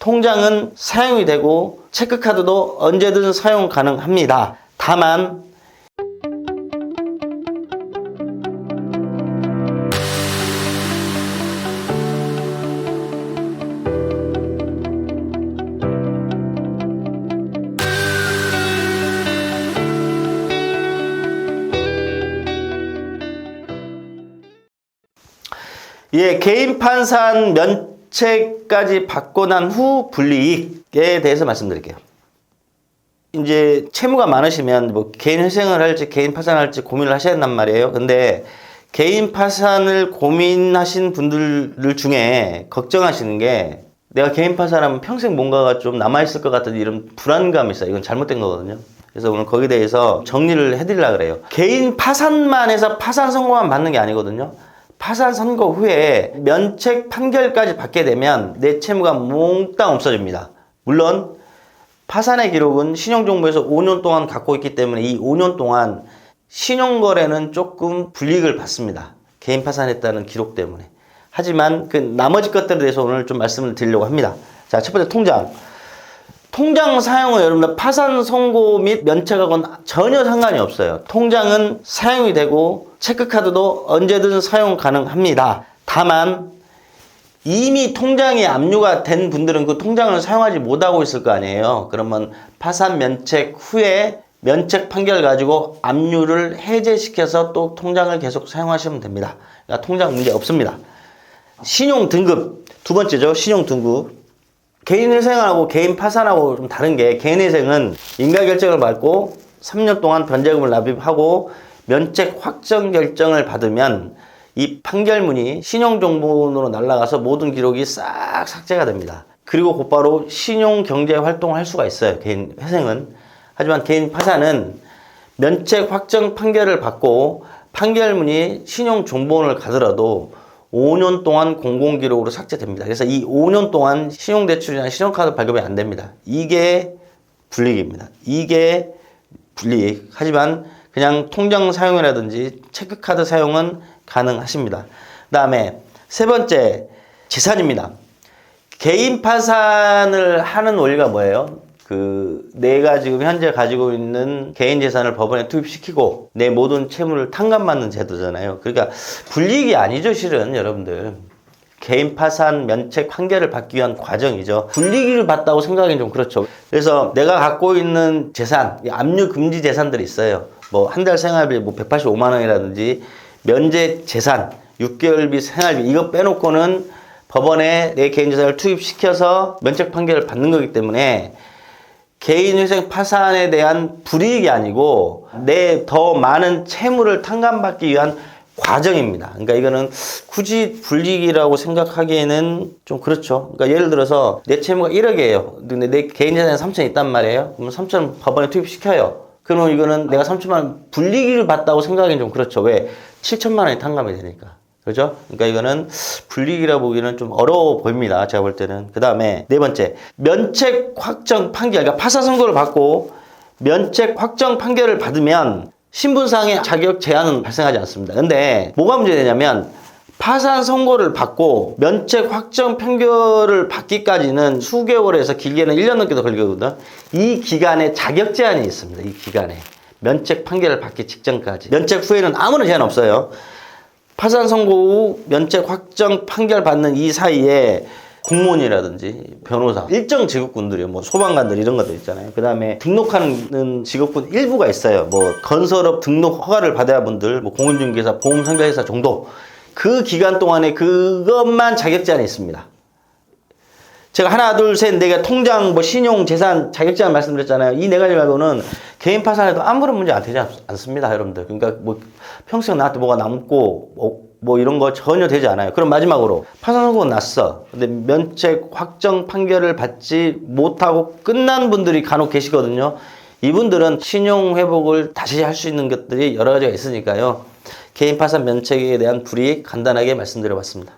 통장은 사용이 되고 체크카드도 언제든 사용 가능합니다. 다만 개인 판산 면책까지 받고 난 후 불이익에 대해서 말씀드릴게요. 이제 채무가 많으시면 뭐 개인 회생을 할지 개인 파산할지 고민을 하셔야 된단 말이에요. 근데 개인 파산을 고민하신 분들 중에 걱정하시는 게 내가 개인 파산하면 평생 뭔가가 좀 남아있을 것 같은 이런 불안감이 있어요. 이건 잘못된 거거든요. 그래서 오늘 거기에 대해서 정리를 해드리려고 그래요. 개인 파산만 해서 파산 선고만 받는 게 아니거든요. 파산 선고 후에 면책 판결까지 받게 되면 내 채무가 몽땅 없어집니다. 물론 파산의 기록은 신용정보에서 5년 동안 갖고 있기 때문에 이 5년 동안 신용거래는 조금 불이익을 받습니다. 개인 파산했다는 기록 때문에. 하지만 그 나머지 것들에 대해서 오늘 좀 말씀을 드리려고 합니다. 자, 첫 번째 통장. 통장 사용은 여러분들 파산 선고 및 면책하고는 전혀 상관이 없어요. 통장은 사용이 되고 체크카드도 언제든 사용 가능합니다. 다만 이미 통장이 압류가 된 분들은 그 통장을 사용하지 못하고 있을 거 아니에요. 그러면 파산 면책 후에 면책 판결 가지고 압류를 해제시켜서 또 통장을 계속 사용하시면 됩니다. 그러니까 통장 문제 없습니다. 신용 등급, 두 번째죠. 신용 등급. 개인 회생하고 개인 파산하고 좀 다른 게 개인 회생은 인가 결정을 받고 3년 동안 변제금을 납입하고 면책 확정 결정을 받으면 이 판결문이 신용정보원으로 날아가서 모든 기록이 싹 삭제가 됩니다. 그리고 곧바로 신용경제 활동을 할 수가 있어요. 개인 회생은. 하지만 개인 파산은 면책 확정 판결을 받고 판결문이 신용정보원을 가더라도 5년 동안 공공기록으로 삭제됩니다. 그래서 이 5년 동안 신용대출이나 신용카드 발급이 안 됩니다. 이게 불이익입니다. 이게 불이익. 하지만 그냥 통장 사용이라든지 체크카드 사용은 가능하십니다. 그 다음에 세 번째, 재산입니다. 개인 파산을 하는 원리가 뭐예요? 내가 지금 현재 가지고 있는 개인 재산을 법원에 투입시키고 내 모든 채무를 탕감받는 제도잖아요. 그러니까 불이익이 아니죠, 실은 여러분들. 개인 파산 면책 판결을 받기 위한 과정이죠. 불이익을 받다고 생각하기는 좀 그렇죠. 그래서 내가 갖고 있는 재산, 압류 금지 재산들이 있어요. 뭐 한 달 생활비 뭐 185만 원이라든지 면제 재산, 6개월비 생활비 이거 빼놓고는 법원에 내 개인 재산을 투입시켜서 면책 판결을 받는 거기 때문에 개인 회생 파산에 대한 불이익이 아니고 내 더 많은 채무를 탕감받기 위한 과정입니다. 그러니까 이거는 굳이 불이익이라고 생각하기에는 좀 그렇죠. 그러니까 예를 들어서 내 채무가 1억이에요. 근데 내 개인 재산이 3천 있단 말이에요. 그러면 3천 법원에 투입시켜요. 그러면 이거는 내가 3천만 원 불이익을 받다고 생각하기는 좀 그렇죠. 왜? 7천만 원이 탕감이 되니까. 그렇죠? 그러니까 이거는 불이익이라 보기는 좀 어려워 보입니다. 제가 볼 때는. 그 다음에 네 번째, 면책 확정 판결. 그러니까 파산 선고를 받고 면책 확정 판결을 받으면 신분상의 자격 제한은 발생하지 않습니다. 근데 뭐가 문제되냐면 파산 선고를 받고 면책 확정 판결을 받기까지는 수개월에서 길게는 1년 넘게도 걸리거든요. 이 기간에 자격 제한이 있습니다. 이 기간에. 면책 판결을 받기 직전까지. 면책 후에는 아무런 제한 없어요. 파산 선고 후 면책 확정 판결 받는 이 사이에 공무원이라든지 변호사, 일정 직업군들이요. 뭐 소방관들 이런 것들 있잖아요. 그 다음에 등록하는 직업군 일부가 있어요. 뭐 건설업 등록 허가를 받아야 분들, 뭐 공인중개사, 보험상가회사 정도. 그 기간 동안에 그것만 자격 제한이 있습니다. 제가 하나, 둘, 셋, 네 개 통장, 뭐 신용, 재산, 자격 제한 말씀드렸잖아요. 이 네 가지 말고는 개인 파산해도 아무런 문제 안 되지 않습니다, 여러분들. 그러니까 뭐 평생 나한테 뭐가 남고 뭐 이런 거 전혀 되지 않아요. 그럼 마지막으로 파산 선고가 났어. 근데 면책 확정 판결을 받지 못하고 끝난 분들이 간혹 계시거든요. 이분들은 신용 회복을 다시 할 수 있는 것들이 여러 가지가 있으니까요. 개인 파산 면책에 대한 불이익 간단하게 말씀드려봤습니다.